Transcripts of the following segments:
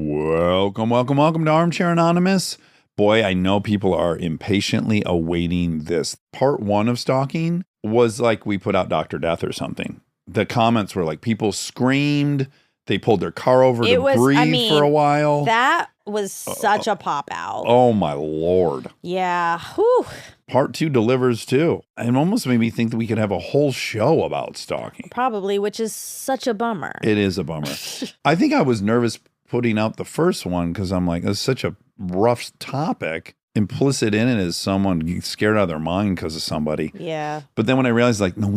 Welcome to Armchair Anonymous. Boy, I know people are impatiently awaiting this. Part 1 of Stalking was like we put out Dr. Death or something. The comments were like people screamed. They pulled their car over to breathe for a while. That was such a pop out. Oh, my Lord. Yeah. Whew. Part 2 delivers too. It almost made me think that we could have a whole show about stalking. Probably, which is such a bummer. It is a bummer. I think I was nervous putting out the first one because I'm like, it's such a rough topic. Implicit in it is someone scared out of their mind because of somebody. Yeah. But then when I realized, like, no,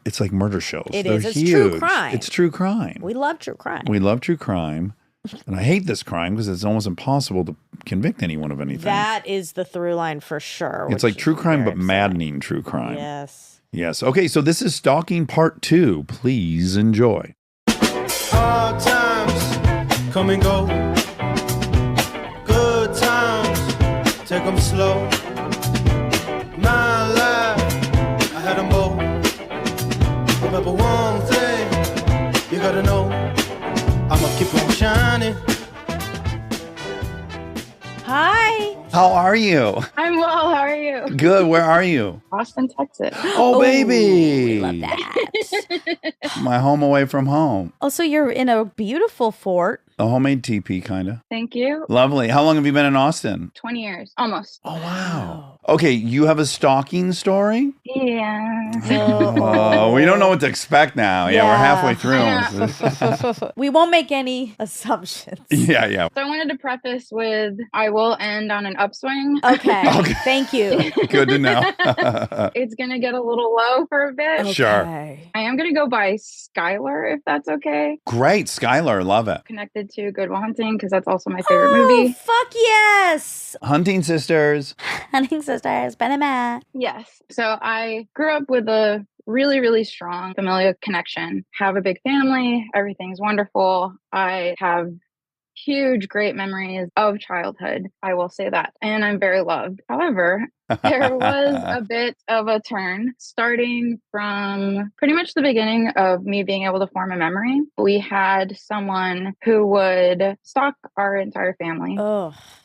it's like murder shows. It They're is. It's huge. true crime. It's true crime. We love true crime. We love true crime. And I hate this crime because it's almost impossible to convict anyone of anything. That is the through line for sure. It's like true crime, but maddening true crime. Yes. Yes. Okay, so this is Stalking Part 2. Please enjoy. Hard times come and go. Good times, take them slow. My life, I had them both. Remember one thing, you gotta know, I'ma keep on shining. Hi. How are you? I'm well. How are you? Good. Where are you? Austin, Texas. Oh, baby. We love that. My home away from home. Oh, so you're in a beautiful fort. A homemade teepee, kind of. Thank you. Lovely. How long have you been in Austin? 20 years, almost. Oh, wow. Okay, you have a stalking story? Yeah. Oh, we don't know what to expect now. Yeah, we're halfway through. We won't make any assumptions. Yeah. So I wanted to preface with, I will end on an upswing. Okay. Thank you. Good to know. It's going to get a little low for a bit. Okay. Sure. I am going to go by Skylar, if that's okay. Great. Skylar, love it. Connected to Good Will Hunting, because that's also my favorite movie. Fuck yes. Hunting sisters. Hunting sisters, Benjamin. Yes. So I grew up with a really, really strong familial connection. Have a big family. Everything's wonderful. I have huge, great memories of childhood. I will say that. And I'm very loved. However, there was a bit of a turn starting from pretty much the beginning of me being able to form a memory. We had someone who would stalk our entire family,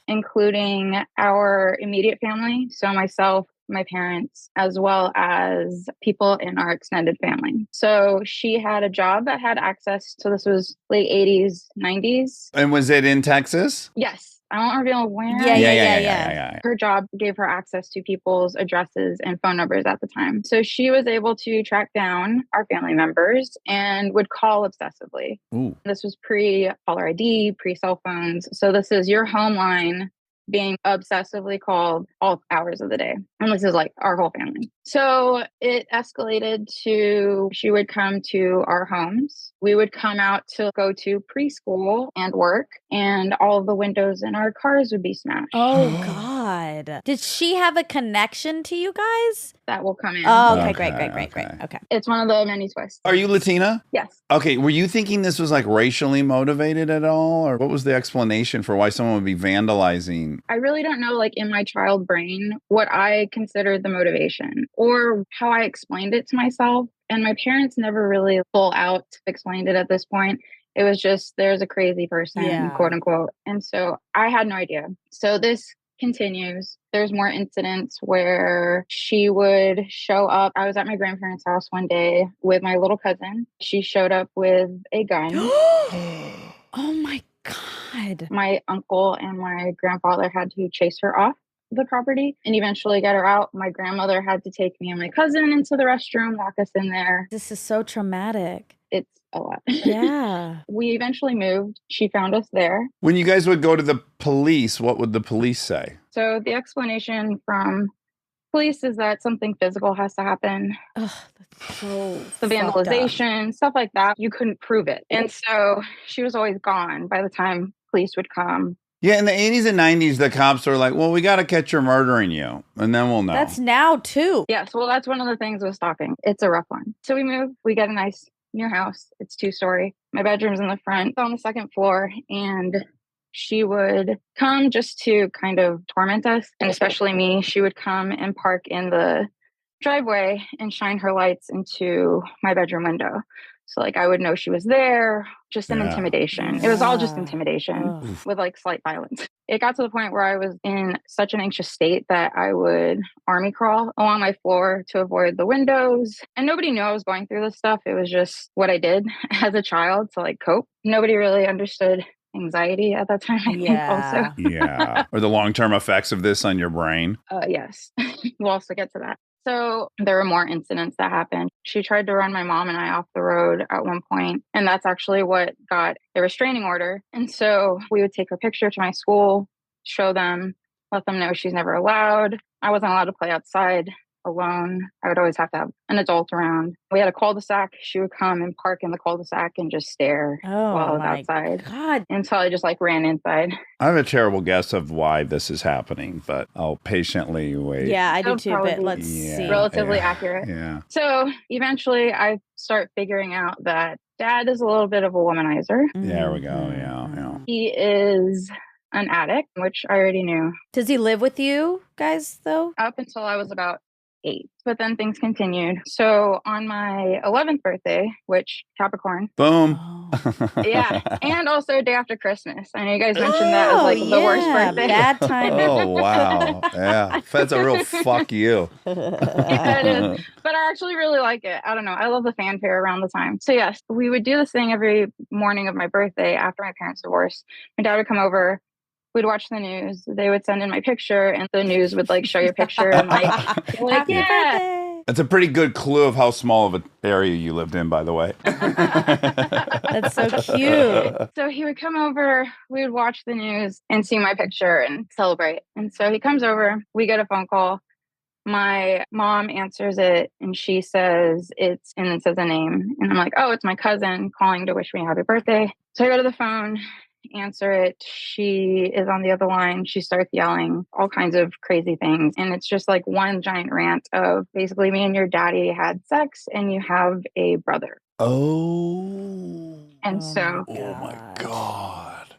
including our immediate family. So myself, my parents, as well as people in our extended family. So she had a job that had access to, this was late 80s, 90s. And was it in Texas? Yes. I won't reveal where. Yeah. Her job gave her access to people's addresses and phone numbers at the time. So she was able to track down our family members and would call obsessively. Ooh. This was pre-caller ID, pre-cell phones. So this is your home line being obsessively called all hours of the day. And this is like our whole family. So it escalated to, she would come to our homes. We would come out to go to preschool and work, and all of the windows in our cars would be smashed. Oh, God. Did she have a connection to you guys? That will come in. Oh, okay. Great. Okay. It's one of the many twists. Are you Latina? Yes. Okay, were you thinking this was like racially motivated at all? Or what was the explanation for why someone would be vandalizing? I really don't know, like in my child brain, what I considered the motivation or how I explained it to myself. And my parents never really full out explained it at this point. It was just, there's a crazy person, quote unquote. And so I had no idea. So this continues. There's more incidents where she would show up. I was at my grandparents' house one day with my little cousin. She showed up with a gun. Oh my God. My uncle and my grandfather had to chase her off the property and eventually get her out. My grandmother had to take me and my cousin into the restroom, lock us in there. This is so traumatic. It's a lot. Yeah. We eventually moved. She found us there. When you guys would go to the police, what would the police say? So the explanation from police is that something physical has to happen. Ugh, that's so the vandalization, stuff like that. You couldn't prove it. And so she was always gone by the time police would come. Yeah, in the 80s and 90s, the cops were like, well, we got to catch her murdering you, and then we'll know. That's now, too. Yes, well, that's one of the things with stalking. It's a rough one. So we move. We get a nice new house. It's 2-story. My bedroom's in the front, on the second floor, and she would come just to kind of torment us, and especially me. She would come and park in the driveway and shine her lights into my bedroom window. So like I would know she was there, just an Yeah. intimidation. It was all just Yeah. intimidation Ugh. with like slight violence. It got to the point where I was in such an anxious state that I would army crawl along my floor to avoid the windows. And nobody knew I was going through this stuff. It was just what I did as a child to like cope. Nobody really understood anxiety at that time, I think also. Yeah. Or the long-term effects of this on your brain. Yes, we'll also get to that. So there were more incidents that happened. She tried to run my mom and I off the road at one point, and that's actually what got a restraining order. And so we would take her picture to my school, show them, let them know she's never allowed. I wasn't allowed to play outside alone. I would always have to have an adult around. We had a cul-de-sac. She would come and park in the cul-de-sac and just stare while I Oh was my outside God. until I just like ran inside. I have a terrible guess of why this is happening, but I'll patiently wait. Yeah, I do That'll too, but probably let's Yeah. see. Relatively accurate. Yeah. So eventually I start figuring out that dad is a little bit of a womanizer. There we go. Mhm. Yeah. He is an addict, which I already knew Does he live with you guys though? up until I was about 8. But then things continued. So on my 11th birthday, which Capricorn, Boom. Oh. yeah, and also day after Christmas. I know you guys mentioned that as like the worst yeah, birthday. bad timing. Oh, wow. Yeah. That's a real fuck you. Yeah, it is. But I actually really like it. I don't know. I love the fanfare around the time. So yes, we would do this thing every morning of my birthday after my parents' divorce. My dad would come over. We'd watch the news. They would send in my picture, and the news would like show your picture and like, Happy yeah. birthday. That's a pretty good clue of how small of an area you lived in, by the way. That's so cute. So he would come over, we would watch the news and see my picture and celebrate. And so he comes over, we get a phone call. My mom answers it and she says and it says a name. And I'm like, oh, it's my cousin calling to wish me a happy birthday. So I go to the phone, answer it. She is on the other line. She starts yelling all kinds of crazy things. And it's just like one giant rant of basically me and your daddy had sex and you have a brother. Oh. And so Oh my God.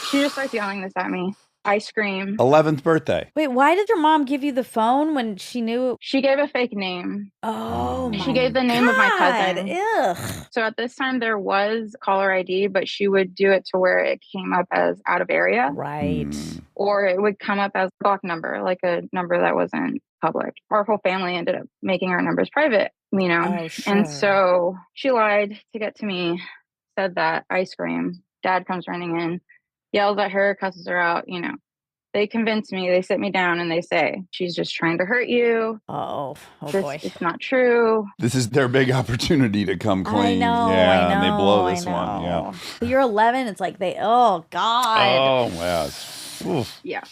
she just starts yelling this at me. I scream. 11th birthday. Wait, why did your mom give you the phone when she knew? She gave a fake name. Oh, She my gave the name of my God. cousin. Ugh. So at this time there was caller ID, but she would do it to where it came up as out of area, Right. or it would come up as block number, like a number that wasn't public. Our whole family ended up making our numbers private, you know. Oh, sure. And so she lied to get to me, said that. I scream. Dad comes running in, yells at her, cusses her out, you know. They convince me, they sit me down and they say, she's just trying to hurt you. Oh This boy. it's not true. This is their big opportunity to come I clean. know. Yeah, I know, and they blow I this one. Yeah. know. But you're 11. It's like oh God. Oh, wow. Oof. Yeah.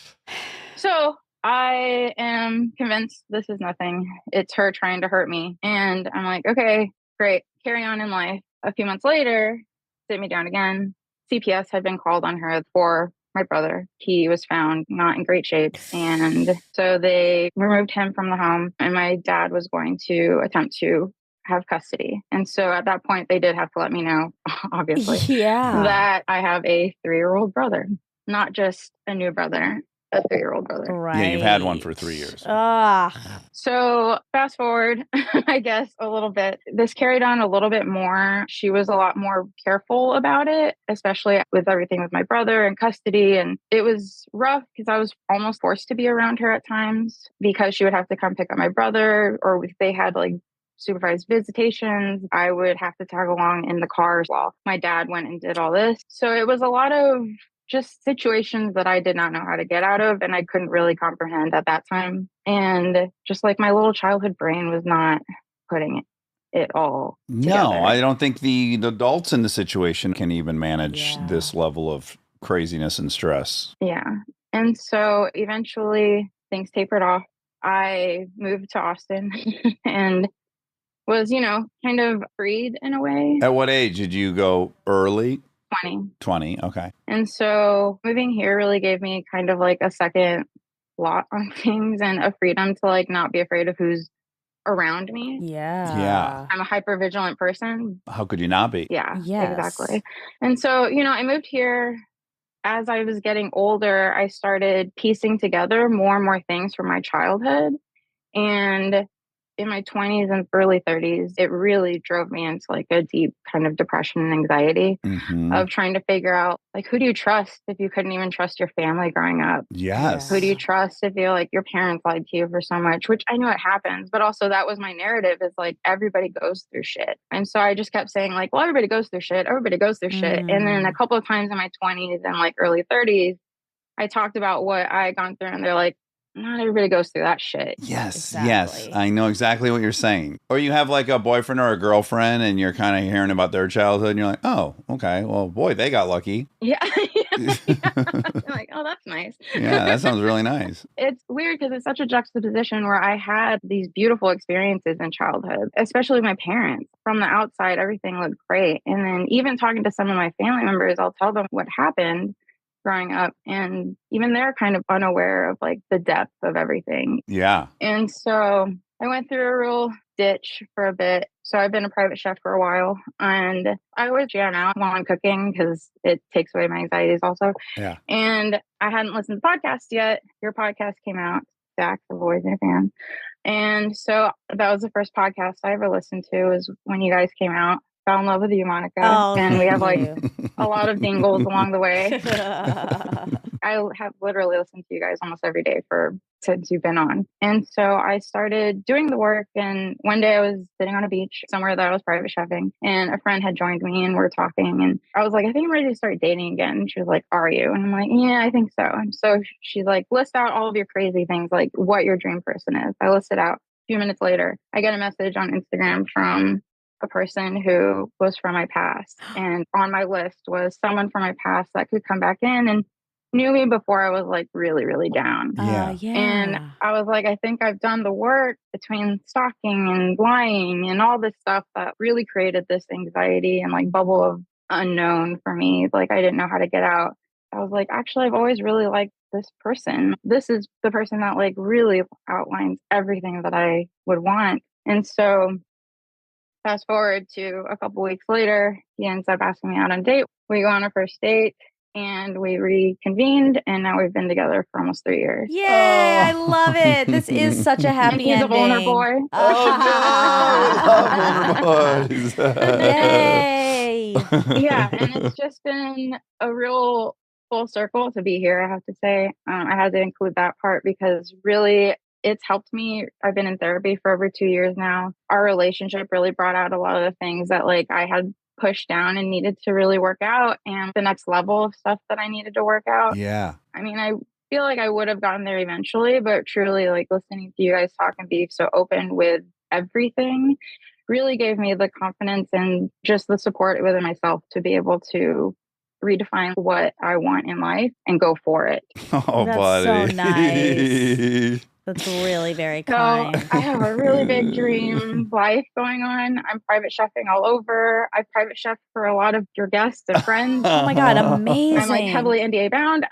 So I am convinced this is nothing. It's her trying to hurt me. And I'm like, okay, great. Carry on in life. A few months later, sit me down again. CPS had been called on her for my brother. He was found not in great shape. And so they removed him from the home. And my dad was going to attempt to have custody. And so at that point, they did have to let me know, obviously, Yeah. that I have a 3-year-old brother, not just a new brother, a 3-year-old brother. Right. Yeah, you've had one for 3 years. Ah. So fast forward, I guess, a little bit. This carried on a little bit more. She was a lot more careful about it, especially with everything with my brother and custody. And it was rough because I was almost forced to be around her at times because she would have to come pick up my brother, or if they had like supervised visitations, I would have to tag along in the car while my dad went and did all this. So it was a lot of just situations that I did not know how to get out of and I couldn't really comprehend at that time. And just like my little childhood brain was not putting it all together. No, I don't think the adults in the situation can even manage Yeah. this level of craziness and stress. Yeah. And so eventually things tapered off. I moved to Austin and was, kind of freed in a way. At what age did you go early? 20. 20. Okay. And so moving here really gave me kind of like a second lot on things and a freedom to like not be afraid of who's around me. Yeah. Yeah. I'm a hyper vigilant person. How could you not be? Yeah, Yes. exactly. And so, I moved here. As I was getting older, I started piecing together more and more things from my childhood. And in my 20s and early 30s, it really drove me into like a deep kind of depression and anxiety of trying to figure out like, who do you trust if you couldn't even trust your family growing up? Yes. Who do you trust if you like your parents lied to you for so much, which I know it happens, but also that was my narrative is like everybody goes through shit. And so I just kept saying like, well, everybody goes through shit. Everybody goes through shit. And then a couple of times in my 20s and like early 30s, I talked about what I had gone through and they're like, not everybody goes through that shit. Yes, Exactly. yes. I know exactly what you're saying. Or you have like a boyfriend or a girlfriend and you're kind of hearing about their childhood and you're like, oh, okay. Well, boy, they got lucky. Yeah. You're like, oh, that's nice. Yeah, that sounds really nice. It's weird because it's such a juxtaposition where I had these beautiful experiences in childhood, especially with my parents. From the outside, everything looked great. And then even talking to some of my family members, I'll tell them what happened growing up. And even they're kind of unaware of like the depth of everything. Yeah. And so I went through a real ditch for a bit. So I've been a private chef for a while and I always jam out while I'm cooking because it takes away my anxieties also. Yeah. And I hadn't listened to the podcast yet. Your podcast came out, Dax, I've always been a fan. And so that was the first podcast I ever listened to was when you guys came out. Fell in love with you, Monica. And we have like a lot of dingles along the way. I have literally listened to you guys almost every day since you've been on. And so I started doing the work. And one day I was sitting on a beach somewhere that I was private chefing and a friend had joined me and we're talking. And I was like, I think I'm ready to start dating again. And she was like, are you? And I'm like, yeah, I think so. And so she's like, list out all of your crazy things, like what your dream person is. I listed out. A few minutes later, I get a message on Instagram from a person who was from my past. And on my list was someone from my past that could come back in and knew me before I was like really, really down. Yeah. And I was like, I think I've done the work between stalking and lying and all this stuff that really created this anxiety and like bubble of unknown for me. Like I didn't know how to get out. I was like, actually, I've always really liked this person. This is the person that like really outlines everything that I would want. And so fast forward to a couple weeks later, he ends up asking me out on a date. We go on a first date and we reconvened and now we've been together for almost 3 years. Yay, I love it. This is such a happy and he's ending. a Vulner boy. Oh, no. Yay. Yeah, and it's just been a real full circle to be here, I have to say. I had to include that part because really it's helped me. I've been in therapy for over 2 years now. Our relationship really brought out a lot of the things that like I had pushed down and needed to really work out and the next level of stuff that I needed to work out. Yeah. I mean, I feel like I would have gotten there eventually, but truly like listening to you guys talk and be so open with everything really gave me the confidence and just the support within myself to be able to redefine what I want in life and go for it. Oh, That's buddy. so nice. That's really very kind. So I have a really big dream life going on. I'm private chefing all over. I private chef for a lot of your guests and friends. Oh my God, amazing. I'm like heavily NDA bound.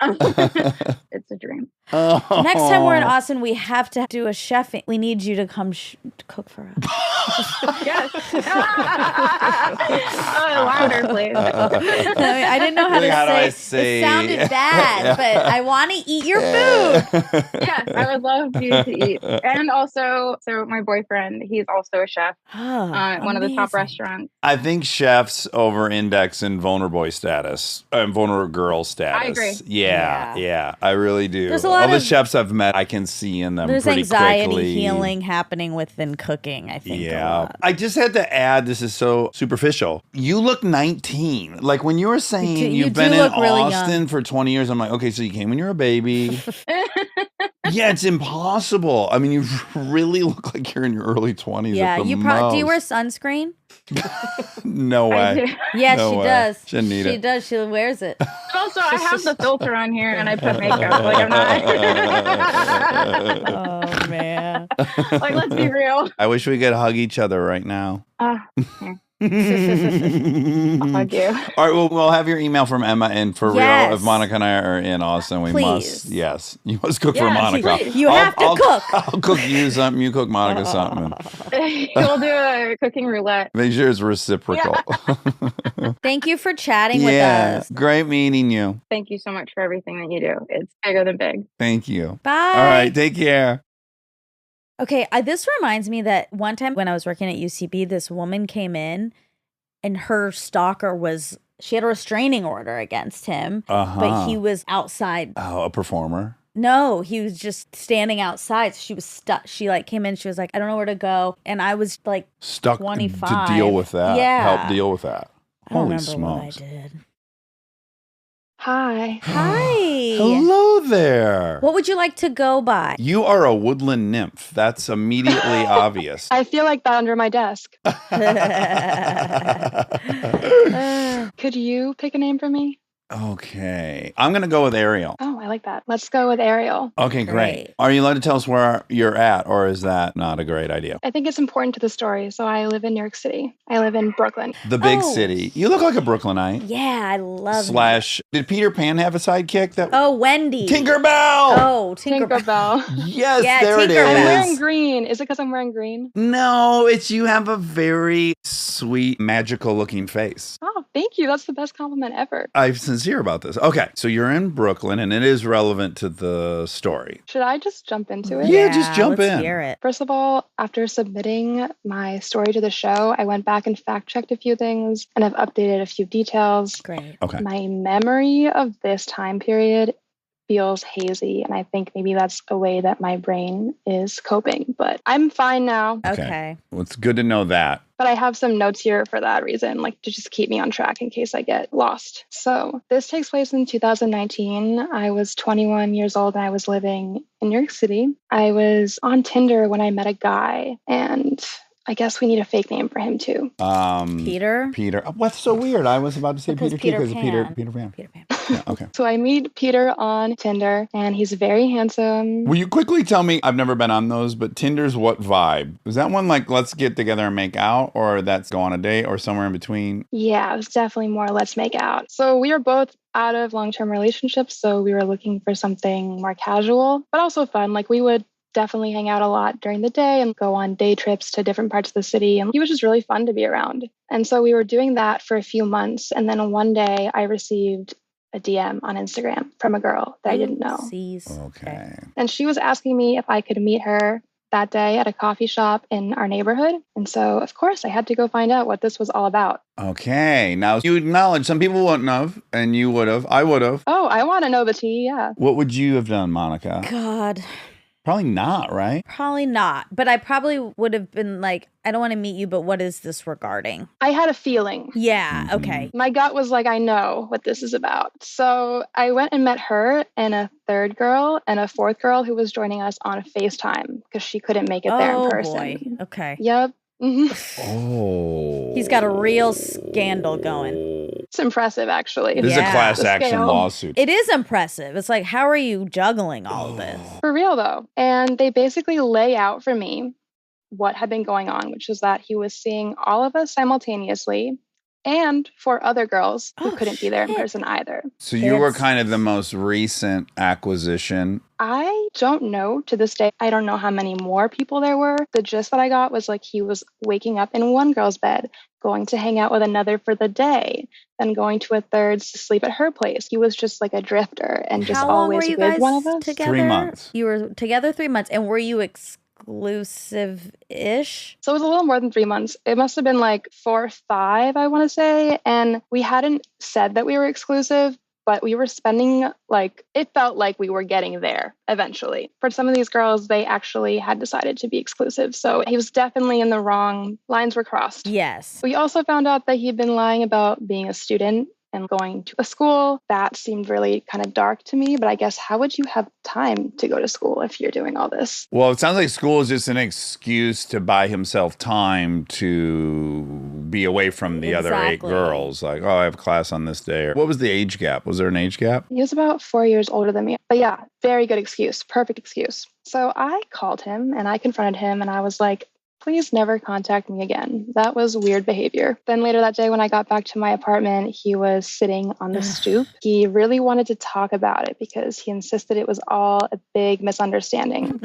It's a dream. Next time we're in Austin, we have to do a chefing. We need you to come cook for us. Yes. Louder, please. I didn't know how to How do I say. say- It sounded bad, but I want to eat your food. Yes, I would love you to eat. And also, so my boyfriend, he's also a chef at one of the top restaurants. I think chefs over index in vulnerable boy status and vulnerable girl status. I agree. Yeah, I really do. There's a All lot the of- chefs I've met, I can see in them There's pretty anxiety quickly. healing happening within cooking, I think. A Yeah. lot. I just had to add, this is so superficial. You look 19. Like when you were saying You you've do been in look really Austin for 20 years, I'm like, okay, so you came when you were a baby. Yeah, it's impossible. I mean, you really look like you're in your early 20s. Yeah, at the you probably do you wear most. sunscreen? No I way. do. Yeah, No she way. does. Shouldn't need she it. does. She wears it. Also, I have the filter on here and I put makeup. Like, I'm not. Oh man. Like, let's be real. I wish we could hug each other right now. Here, I'll hug you. All right, well, we'll have your email from Emma, and for real, Yes. if Monica and I are in Austin, we must. Please. Yes, you must cook for Yes, Monica. please. You have to cook. I'll cook you something. You cook Monica something. We'll do a cooking roulette. Make sure it's reciprocal. Thank you for chatting Yeah, with us. great meeting you. Thank you so much for everything that you do. It's bigger than big. Thank you. Bye. All right, take care. Okay, this reminds me that one time when I was working at UCB, this woman came in and her stalker she had a restraining order against him, but he was outside. Oh, a performer? No, he was just standing outside. So she was stuck. She came in, she was like, I don't know where to go. And I was like stuck 25. to deal with that. Yeah. Help deal with that. I don't Holy remember smokes. what I did. Hi. Hi. Hello there. What would you like to go by? You are a woodland nymph. That's immediately obvious. I feel like that under my desk. Could you pick a name for me? Okay. I'm going to go with Ariel. Oh, I like that. Let's go with Ariel. Okay, great. Are you allowed to tell us where you're at, or is that not a great idea? I think it's important to the story. So I live in New York City. I live in Brooklyn. The big city. You look like a Brooklynite. Yeah, I love Did Peter Pan have a sidekick? Wendy. Tinkerbell! Oh, Tinkerbell. Yes, Yeah, there it is. Tinkerbell. I'm wearing green. Is it because I'm wearing green? No, you have a very sweet, magical looking face. Oh, thank you. That's the best compliment ever. I'm sincere about this. Okay, so you're in Brooklyn, and it is relevant to the story. Should I just jump into it? Yeah, just jump let's in. Hear it. First of all, after submitting my story to the show, I went back and fact-checked a few things, and I've updated a few details. Great. Okay. My memory of this time period feels hazy, and I think maybe that's a way that my brain is coping, but I'm fine now. Okay. Well, it's good to know that. But I have some notes here for that reason, like to just keep me on track in case I get lost. So this takes place in 2019. I was 21 years old and I was living in New York City. I was on Tinder when I met a guy, and I guess we need a fake name for him too. Peter? Peter. What's so weird? I was about to say Because Peter Peter Pan. Peter Pan. Peter Pan. Yeah, okay. So I meet Peter on Tinder, and he's very handsome. Will you quickly tell me, I've never been on those, but Tinder's what vibe? Is that one like, let's get together and make out, or that's go on a date, or somewhere in between? Yeah, it was definitely more let's make out. So we were both out of long-term relationships, so we were looking for something more casual, but also fun. Like we would definitely hang out a lot during the day and go on day trips to different parts of the city. And he was just really fun to be around. And so we were doing that for a few months. And then one day I received a DM on Instagram from a girl that I didn't know. Okay. And she was asking me if I could meet her that day at a coffee shop in our neighborhood. And so, of course, I had to go find out what this was all about. Okay. Now, you acknowledge some people wouldn't have, and you would have. I would have. Oh, I want to know the tea, yeah. What would you have done, Monica? God. Probably not, right? Probably not. But I probably would have been like, I don't want to meet you, but what is this regarding? I had a feeling. Yeah, okay. My gut was like, I know what this is about. So I went and met her and a third girl and a fourth girl who was joining us on FaceTime because she couldn't make it there in person. Boy. Okay. Yep. Oh. He's got a real scandal going. It's impressive, actually. This is a class The action scale. lawsuit. It is impressive. It's like, how are you juggling all of this? For real, though. And they basically lay out for me what had been going on, which is that he was seeing all of us simultaneously and 4 other girls who couldn't be there in person either. So you were kind of the most recent acquisition. I don't know to this day. I don't know how many more people there were. The gist that I got was like he was waking up in one girl's bed, going to hang out with another for the day, then going to a third to sleep at her place. He was just like a drifter and just How long always were you with guys one of us. together? 3 months. You were together 3 months. And were you exclusive-ish? So it was a little more than 3 months. It must have been like 4 or 5, I want to say. And we hadn't said that we were exclusive, but we were spending it felt like we were getting there eventually. For some of these girls, they actually had decided to be exclusive. So he was definitely in the wrong. Lines were crossed. Yes. We also found out that he'd been lying about being a student and going to a school. That seemed really kind of dark to me, but I guess how would you have time to go to school if you're doing all this? Well, it sounds like school is just an excuse to buy himself time to be away from the other 8 girls. Like, oh, I have class on this day. What was the age gap? Was there an age gap? He was about 4 years older than me. But yeah, very good excuse. Perfect excuse. So I called him and I confronted him and I was like, please never contact me again. That was weird behavior. Then later that day when I got back to my apartment, he was sitting on the stoop. He really wanted to talk about it because he insisted it was all a big misunderstanding.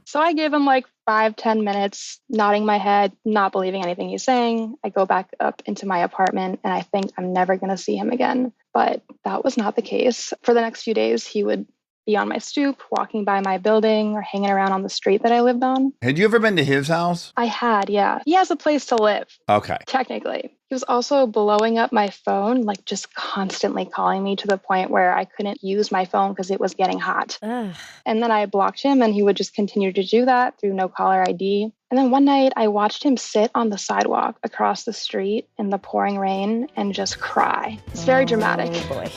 So I gave him 5-10 minutes, nodding my head, not believing anything he's saying. I go back up into my apartment and I think I'm never going to see him again. But that was not the case. For the next few days, he would be on my stoop, walking by my building, or hanging around on the street that I lived on. Had you ever been to his house? I had, yeah. He has a place to live. Okay. Technically. He was also blowing up my phone, like just constantly calling me to the point where I couldn't use my phone because it was getting hot. Ugh. And then I blocked him and he would just continue to do that through no caller ID. And then one night I watched him sit on the sidewalk across the street in the pouring rain and just cry. It's very dramatic. Oh, boy.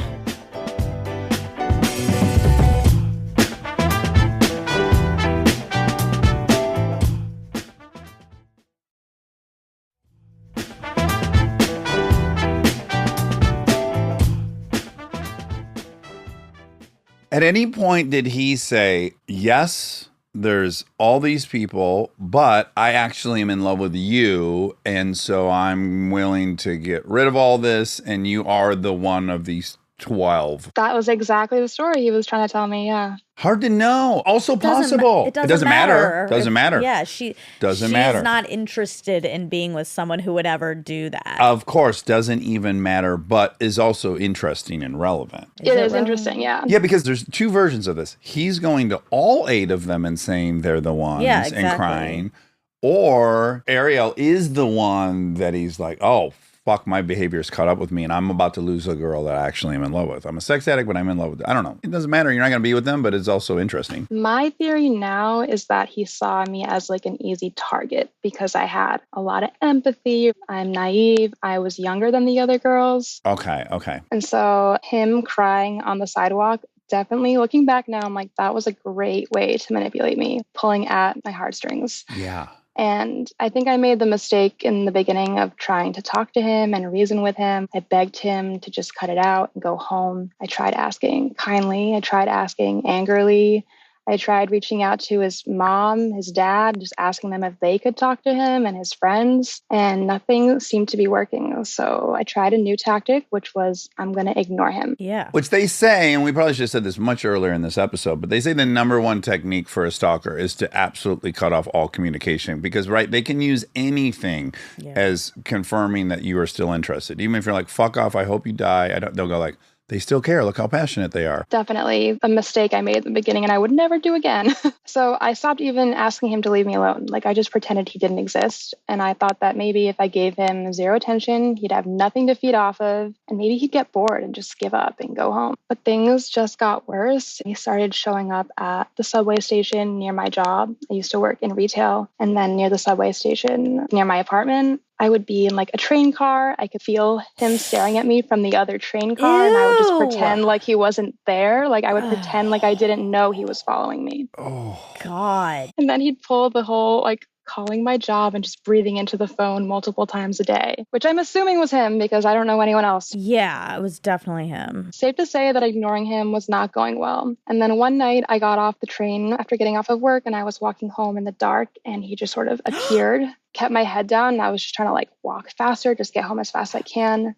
At any point did he say, yes, there's all these people, but I actually am in love with you, and so I'm willing to get rid of all this, and you are the one of these 12? That was exactly the story he was trying to tell me, yeah. Hard to know. Also possible. It doesn't matter. Doesn't matter. Yeah, she's matter. Not interested in being with someone who would ever do that. Of course, doesn't even matter, but is also interesting and relevant. It is interesting, yeah. Yeah, because there's two versions of this. He's going to all 8 of them and saying they're the ones and crying. Or Ariel is the one that he's like, oh, fuck, my behavior's caught up with me and I'm about to lose a girl that I actually am in love with. I'm a sex addict, but I'm in love with. I don't know. It doesn't matter. You're not going to be with them, but it's also interesting. My theory now is that he saw me as like an easy target because I had a lot of empathy. I'm naive. I was younger than the other girls. Okay. And so him crying on the sidewalk, definitely looking back now, I'm like, that was a great way to manipulate me, pulling at my heartstrings. Yeah. And I think I made the mistake in the beginning of trying to talk to him and reason with him. I begged him to just cut it out and go home. I tried asking kindly. I tried asking angrily. I tried reaching out to his mom, his dad, just asking them if they could talk to him and his friends, and nothing seemed to be working. So I tried a new tactic, which was I'm going to ignore him. Yeah. Which they say, and we probably should have said this much earlier in this episode, but they say the number one technique for a stalker is to absolutely cut off all communication because, right, they can use anything as confirming that you are still interested. Even if you're like, fuck off, I hope you die. They'll go like, they still care. Look how passionate they are. Definitely a mistake I made at the beginning and I would never do again. So I stopped even asking him to leave me alone. Like I just pretended he didn't exist. And I thought that maybe if I gave him zero attention, he'd have nothing to feed off of. And maybe he'd get bored and just give up and go home. But things just got worse. He started showing up at the subway station near my job. I used to work in retail. And then near the subway station near my apartment, I would be in like a train car. I could feel him staring at me from the other train car. Ew. And I would just pretend like he wasn't there. Like I would pretend like I didn't know he was following me. Oh, God. And then he'd pull the whole like calling my job and just breathing into the phone multiple times a day, which I'm assuming was him because I don't know anyone else. Yeah, it was definitely him. Safe to say that ignoring him was not going well. And then one night I got off the train after getting off of work and I was walking home in the dark and he just sort of appeared, kept my head down. And I was just trying to like walk faster, just get home as fast as I can.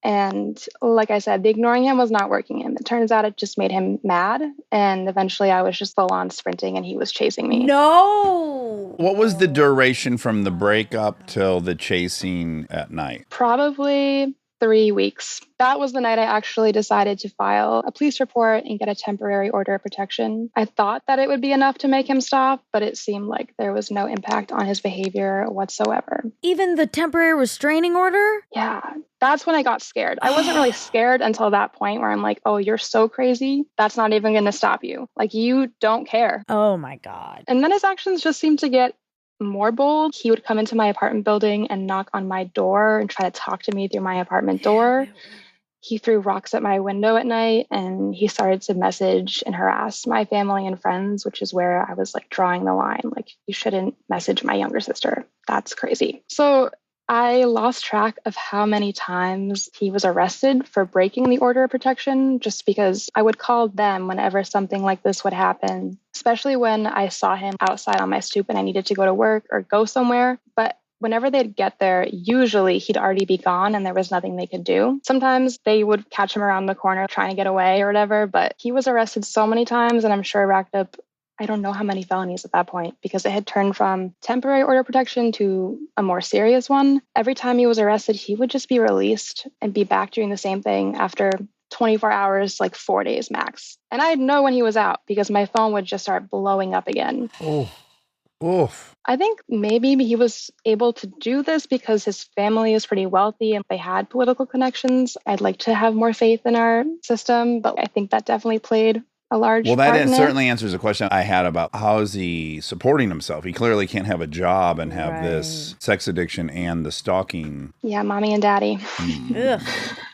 And like I said, the ignoring him was not working him. It turns out it just made him mad. And eventually I was just full on sprinting and he was chasing me. No. What was the duration from the breakup till the chasing at night? Probably 3 weeks. That was the night I actually decided to file a police report and get a temporary order of protection. I thought that it would be enough to make him stop, but it seemed like there was no impact on his behavior whatsoever. Even the temporary restraining order? Yeah, that's when I got scared. I wasn't really scared until that point where I'm like, oh, you're so crazy. That's not even going to stop you. Like, you don't care. Oh my God. And then his actions just seemed to get more bold. He would come into my apartment building and knock on my door and try to talk to me through my apartment door. He threw rocks at my window at night and he started to message and harass my family and friends, which is where I was like drawing the line. Like, you shouldn't message my younger sister. That's crazy. So I lost track of how many times he was arrested for breaking the order of protection, just because I would call them whenever something like this would happen, especially when I saw him outside on my stoop and I needed to go to work or go somewhere. But whenever they'd get there, usually he'd already be gone and there was nothing they could do. Sometimes they would catch him around the corner trying to get away or whatever, but he was arrested so many times and I'm sure racked up I don't know how many felonies at that point because it had turned from temporary order protection to a more serious one. Every time he was arrested, he would just be released and be back doing the same thing after 24 hours, like 4 days max. And I'd know when he was out because my phone would just start blowing up again. Oh, oof. I think maybe he was able to do this because his family is pretty wealthy and they had political connections. I'd like to have more faith in our system, but I think that definitely played a large Well, part in it. certainly answers a question I had about how is he supporting himself? He clearly can't have a job and have this sex addiction and the stalking. Yeah, mommy and daddy. Ugh.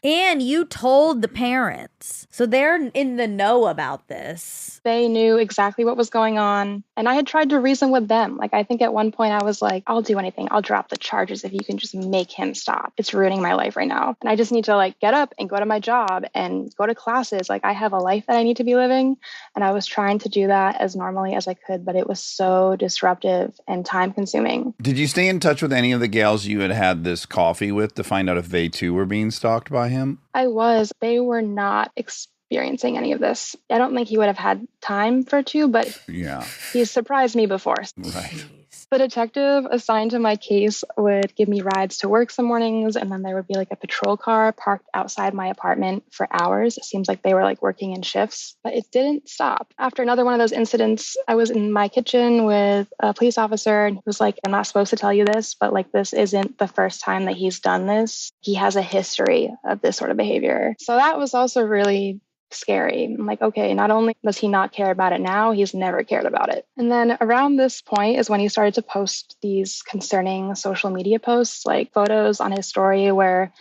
And you told the parents. So they're in the know about this. They knew exactly what was going on. And I had tried to reason with them. Like, I think at one point I was like, I'll do anything. I'll drop the charges if you can just make him stop. It's ruining my life right now. And I just need to like get up and go to my job and go to classes. Like, I have a life that I need to be living. And I was trying to do that as normally as I could, but it was so disruptive and time consuming. Did you stay in touch with any of the gals you had this coffee with to find out if they too were being stalked by him? I was. They were not experiencing any of this. I don't think he would have had time for to, but yeah, he surprised me before. Right. The detective assigned to my case would give me rides to work some mornings, and then there would be like a patrol car parked outside my apartment for hours. It seems like they were like working in shifts, but it didn't stop. After another one of those incidents, I was in my kitchen with a police officer, and he was like, I'm not supposed to tell you this, but like this isn't the first time that he's done this. He has a history of this sort of behavior. So that was also really scary. I'm like, okay, not only does he not care about it now, he's never cared about it. And then around this point is when he started to post these concerning social media posts, like photos on his story where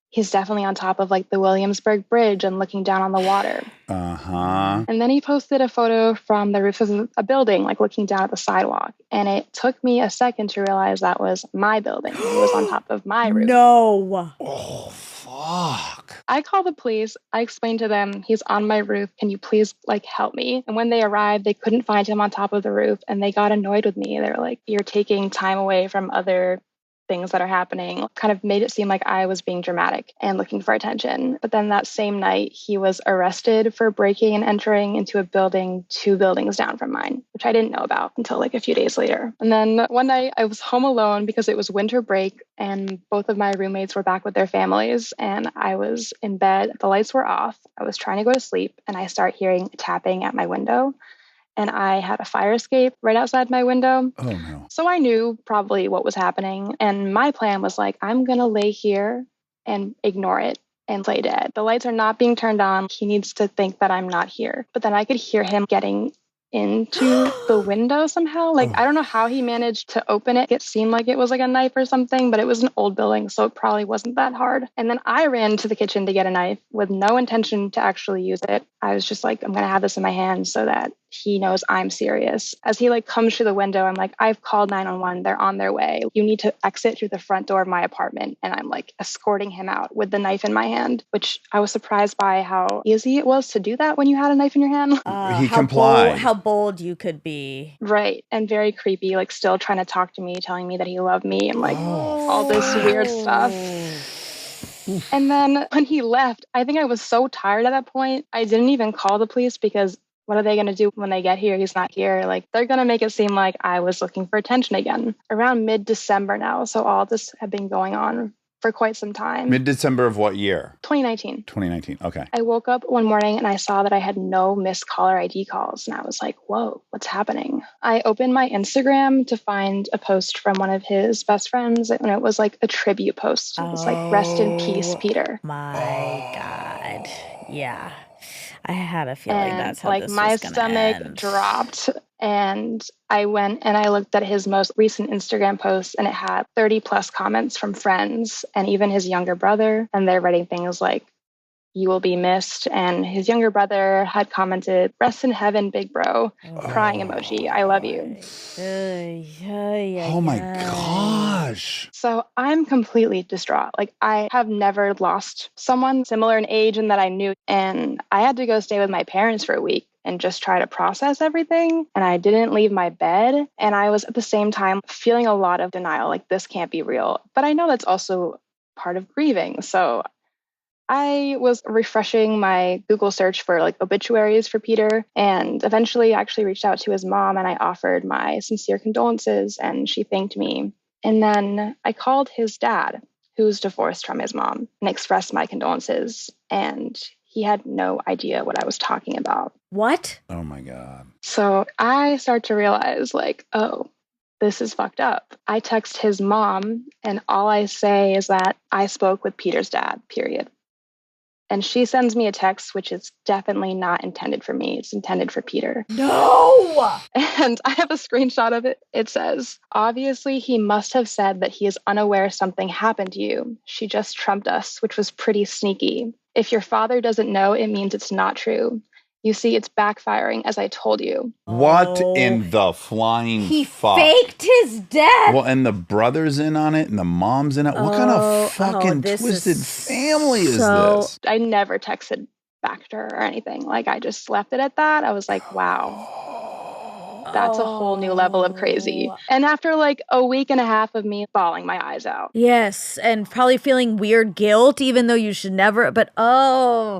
he's definitely on top of like the Williamsburg Bridge and looking down on the water. Uh-huh. And then he posted a photo from the roof of a building, like looking down at the sidewalk. And it took me a second to realize that was my building. He was on top of my roof. No. Oh, fuck. I called the police. I explained to them, he's on my roof. Can you please like help me? And when they arrived, they couldn't find him on top of the roof and they got annoyed with me. They were like, you're taking time away from other things that are happening. Kind of made it seem like I was being dramatic and looking for attention. But then that same night, he was arrested for breaking and entering into a building 2 buildings down from mine, which I didn't know about until like a few days later. And then one night I was home alone because it was winter break and both of my roommates were back with their families and I was in bed. The lights were off. I was trying to go to sleep and I start hearing tapping at my window. And I had a fire escape right outside my window. Oh, no. So I knew probably what was happening. And my plan was like, I'm going to lay here and ignore it and play dead. The lights are not being turned on. He needs to think that I'm not here. But then I could hear him getting into the window somehow. Like, I don't know how he managed to open it. It seemed like it was like a knife or something, but it was an old building, so it probably wasn't that hard. And then I ran to the kitchen to get a knife with no intention to actually use it. I was just like, I'm going to have this in my hand so that he knows I'm serious. As he like comes through the window, I'm like, I've called 911. They're on their way. You need to exit through the front door of my apartment. And I'm like escorting him out with the knife in my hand, which I was surprised by how easy it was to do that when you had a knife in your hand. He complied. How bold you could be. Right. And very creepy, like still trying to talk to me, telling me that he loved me and like all this weird stuff. And then when he left, I think I was so tired at that point. I didn't even call the police because what are they going to do when they get here? He's not here. Like, they're going to make it seem like I was looking for attention again. Around mid-December now. So all this had been going on for quite some time. Mid-December of what year? 2019. 2019. Okay. I woke up one morning and I saw that I had no missed caller ID calls. And I was like, whoa, what's happening? I opened my Instagram to find a post from one of his best friends. And it was like a tribute post. It was like, rest in peace, Peter. My God. Yeah. I had a feeling And that's how like this my was gonna stomach end. dropped. And I went and I looked at his most recent Instagram post and it had 30 plus comments from friends and even his younger brother. And they're writing things like, you will be missed. And his younger brother had commented, rest in heaven, big bro, crying emoji. I love you. Oh my gosh. So I'm completely distraught. Like, I have never lost someone similar in age and that I knew. And I had to go stay with my parents for a week and just try to process everything. And I didn't leave my bed. And I was at the same time feeling a lot of denial, like this can't be real. But I know that's also part of grieving. So I was refreshing my Google search for like obituaries for Peter and eventually actually reached out to his mom and I offered my sincere condolences and she thanked me. And then I called his dad, who's divorced from his mom, and expressed my condolences. And he had no idea what I was talking about. What? Oh my God. So I start to realize, like, oh, this is fucked up. I text his mom, and all I say is that I spoke with Peter's dad, period. And she sends me a text, which is definitely not intended for me. It's intended for Peter. No! And I have a screenshot of it. It says, obviously, he must have said that he is unaware something happened to you. She just trumped us, which was pretty sneaky. If your father doesn't know, it means it's not true. You see, it's backfiring, as I told you. What in the flying He fuck? faked his death. Well, and the brother's in on it and the mom's in it. What kind of fucking this twisted is family is so- this? I never texted back to her or anything. Like, I just left it at that. I was like, wow. That's a whole new level of crazy. And after like a week and a half of me bawling my eyes out. Yes, and probably feeling weird guilt, even though you should never, but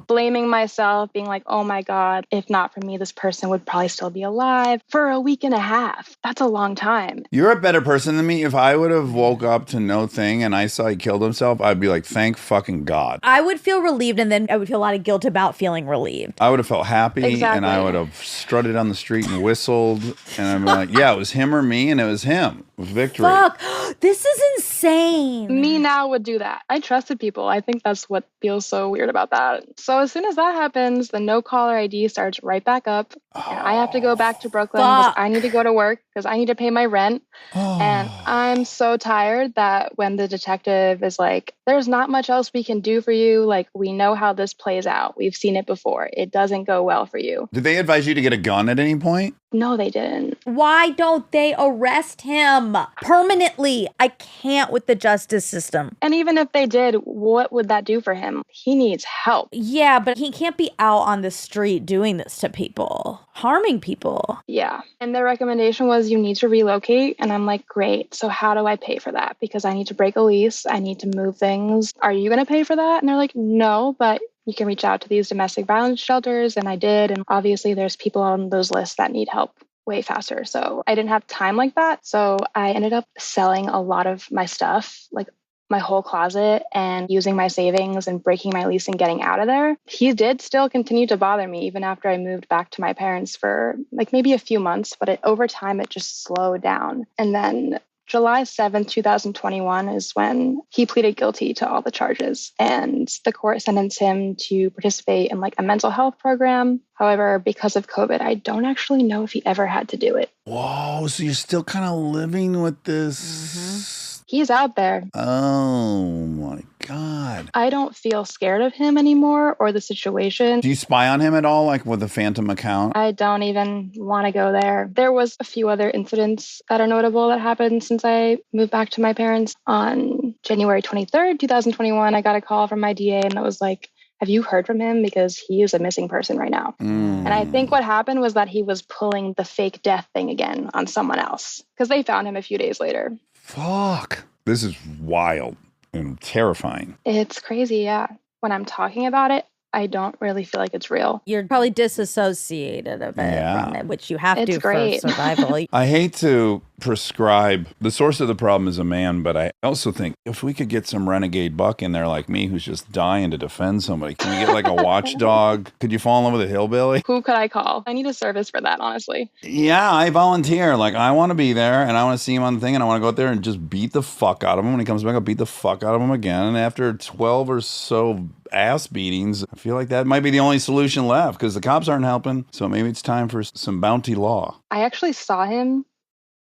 blaming myself, being like, oh my God, if not for me, this person would probably still be alive for a week and a half. That's a long time. You're a better person than me. If I would have woke up to no thing and I saw he killed himself, I'd be like, thank fucking God. I would feel relieved, and then I would feel a lot of guilt about feeling relieved. I would have felt happy, Exactly. and I would have strutted on the street and whistled, and I'd be like, yeah, it was him or me, and it was him. It was victory. Fuck, this is insane. Me now would do that. I trusted people. I think that's what feels so weird about that. So as soon as that happens, the no caller ID starts right back up. And I have to go back to Brooklyn because I need to go to work because I need to pay my rent. And I'm so tired that when the detective is like, there's not much else we can do for you. Like, we know how this plays out. We've seen it before. It doesn't go well for you. Did they advise you to get a gun at any point? No, they didn't. Why don't they arrest him permanently? I can't with the justice system. And even if they did, what would that do for him? He needs help. Yeah, but he can't be out on the street doing this to people, harming people. Yeah. And their recommendation was you need to relocate. And I'm like, great. So how do I pay for that? Because I need to break a lease. I need to move things. Are you going to pay for that? And they're like, no, but you can reach out to these domestic violence shelters. And I did. And obviously there's people on those lists that need help way faster. So I didn't have time like that. So I ended up selling a lot of my stuff, like my whole closet, and using my savings and breaking my lease and getting out of there. He did still continue to bother me even after I moved back to my parents for like maybe a few months, but over time it just slowed down. And then July 7th, 2021 is when he pleaded guilty to all the charges, and the court sentenced him to participate in like a mental health program. However, because of COVID, I don't actually know if he ever had to do it. Whoa, so you're still kind of living with this. He's out there. Oh my God. I don't feel scared of him anymore or the situation. Do you spy on him at all, like with a phantom account? I don't even want to go there. There was a few other incidents that are notable that happened since I moved back to my parents. On January 23rd, 2021, I got a call from my DA, and that was like, have you heard from him? Because he is a missing person right now. And I think what happened was that he was pulling the fake death thing again on someone else because they found him a few days later. Fuck. This is wild and terrifying. It's crazy, yeah. When I'm talking about it, I don't really feel like it's real. You're probably disassociated a bit from it, which you have It's to great. for survival. I hate to prescribe the source of the problem is a man, but I also think if we could get some renegade buck in there like me who's just dying to defend somebody, can we get like a watchdog? Could you fall in love with a hillbilly? Who could I call? I need a service for that, honestly. Yeah, I volunteer. Like, I want to be there and I want to see him on the thing and I want to go out there and just beat the fuck out of him. When he comes back, I'll beat the fuck out of him again. And after 12 or so ass beatings, I feel like that might be the only solution left because the cops aren't helping. So maybe it's time for some bounty law. I actually saw him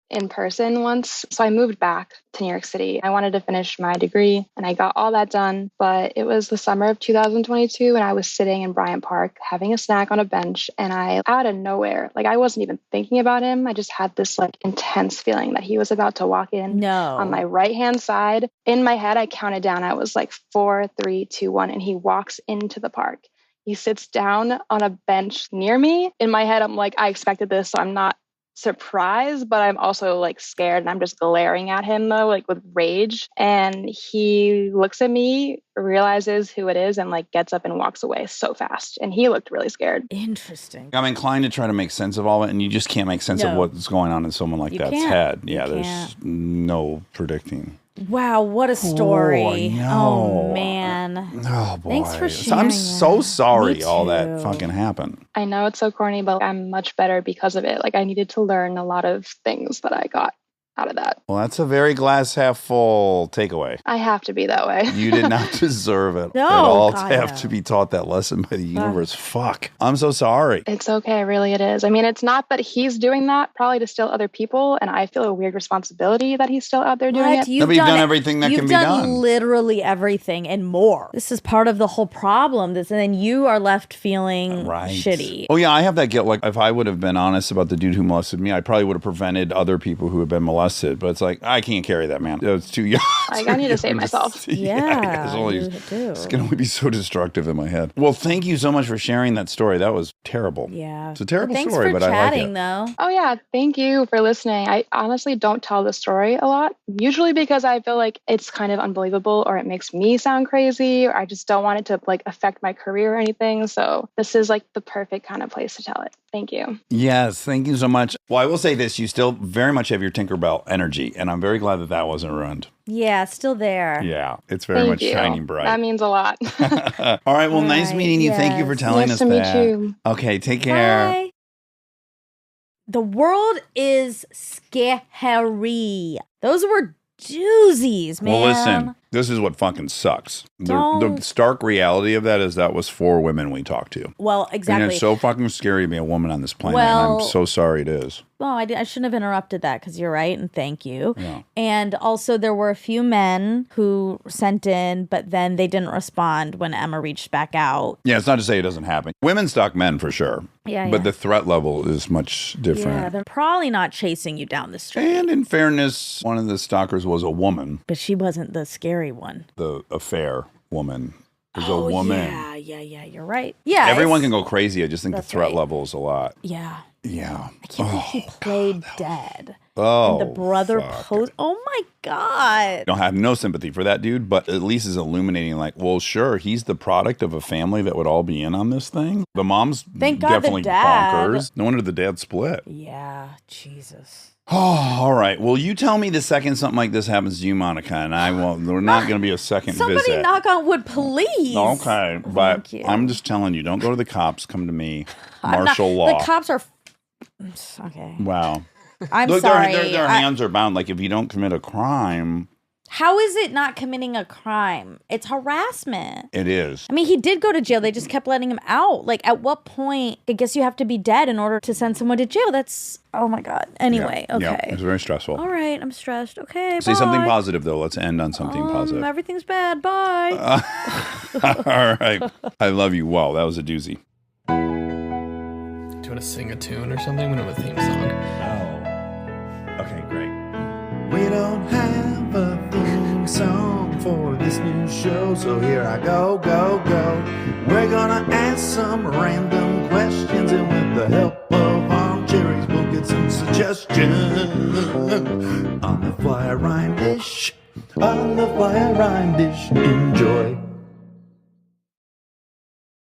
in person once. So I moved back to New York City. I wanted to finish my degree and I got all that done. But it was the summer of 2022 and I was sitting in Bryant Park having a snack on a bench, and I, out of nowhere, like I wasn't even thinking about him. I just had this like intense feeling that he was about to walk in on my right hand side. In my head, I counted down. I was like 4, 3, 2, 1, and he walks into the park. He sits down on a bench near me. In my head, I'm like, I expected this, so I'm not surprised, but I'm also like scared, and I'm just glaring at him though, like with rage. And he looks at me, realizes who it is, and like gets up and walks away so fast. And he looked really scared. Interesting. I'm inclined to try to make sense of all of it, and you just can't make sense of what's going on in someone like that's head. Yeah, there's no predicting. Wow, what a story. no. Oh, man. Oh, boy. Thanks for So I'm sharing so that. sorry Me all that too. fucking happened. I know it's so corny, but I'm much better because of it. Like, I needed to learn a lot of things that I got out of that. Well, that's a very glass half full takeaway. I have to be that way. You did not deserve it No, at all God, to have no. to be taught that lesson by the universe. Fuck. I'm so sorry. It's okay, really it is. I mean, it's not that he's doing that probably to steal other people, and I feel a weird responsibility that he's still out there doing it. You've but you've done everything that can be done. You've done literally everything and more. This is part of the whole problem. And then you are left feeling shitty. Oh, yeah, I have that guilt. Like, if I would have been honest about the dude who molested me, I probably would have prevented other people who have been molested. But it's like, I can't carry that, man. It's too young. Like, I need to save myself. Yeah, it's going to be so destructive in my head. Well, thank you so much for sharing that story. That was terrible. Yeah. It's a terrible Thanks story, for but chatting, I like it. though. Oh, yeah. Thank you for listening. I honestly don't tell the story a lot, usually because I feel like it's kind of unbelievable or it makes me sound crazy or I just don't want it to like affect my career or anything. So this is like the perfect kind of place to tell it. Thank you. Yes, thank you so much. Well, I will say this. You still very much have your Tinkerbell energy, and I'm very glad that that wasn't ruined. Yeah, still there. Yeah, it's very much shining bright. That means a lot. All right, well, nice meeting you. Thank you for telling us that. Nice to meet you. Okay, take care. Bye. The world is scary. Those were doozies, man. Well, listen, this is what fucking sucks. The stark reality of that is that was 4 women we talked to. Well, exactly. And it's so fucking scary to be a woman on this planet, and Well, I'm so sorry it is. Well, I shouldn't have interrupted that because you're right, and thank you. Yeah. And also, there were a few men who sent in, but then they didn't respond when Emma reached back out. Yeah, it's not to say it doesn't happen. Women stalk men for sure. Yeah, But the threat level is much different. Yeah, they're probably not chasing you down the street. And in fairness, one of the stalkers was a woman. But she wasn't the scary one. The affair woman is a woman. Yeah, you're right. Yeah. Everyone can go crazy. I just think the That's threat right. level is a lot. Yeah. Yeah. I can't believe he played dead. Oh, And the brother posed. Oh my God. I don't have no sympathy for that dude, but at least is illuminating like, well, sure, he's the product of a family that would all be in on this thing. The mom's Thank God the definitely dad. bonkers. No wonder the dad split. Yeah, Jesus. Oh, all right. Well, you tell me the second something like this happens to you, Monica, and I won't. We're not going to be a second Somebody visit. knock on wood, please. Okay, but you. I'm just telling you, don't go to the cops. Come to me. Martial law. The cops are. Okay. Wow. I'm Look, sorry. their hands are bound. Like if you don't commit a crime, How is it not committing a crime? It's harassment. it is. I mean, he did go to jail. They just kept letting him out. Like, at what point? I guess you have to be dead in order to send someone to jail. That's, oh my God. Anyway, Yeah, okay. it's very stressful. All right, I'm stressed. Okay, Say bye. something positive, though. Let's end on something positive. Everything's bad. Bye. All right. I love you. Wow, that was a doozy. Do you want to sing a tune or something? We don't have a theme song. Oh. Okay, great. We don't have a theme song for this new show, so here I go. We're gonna ask some random questions, and with the help of Armcherries, we'll get some suggestions on the fly rhyme dish. Enjoy.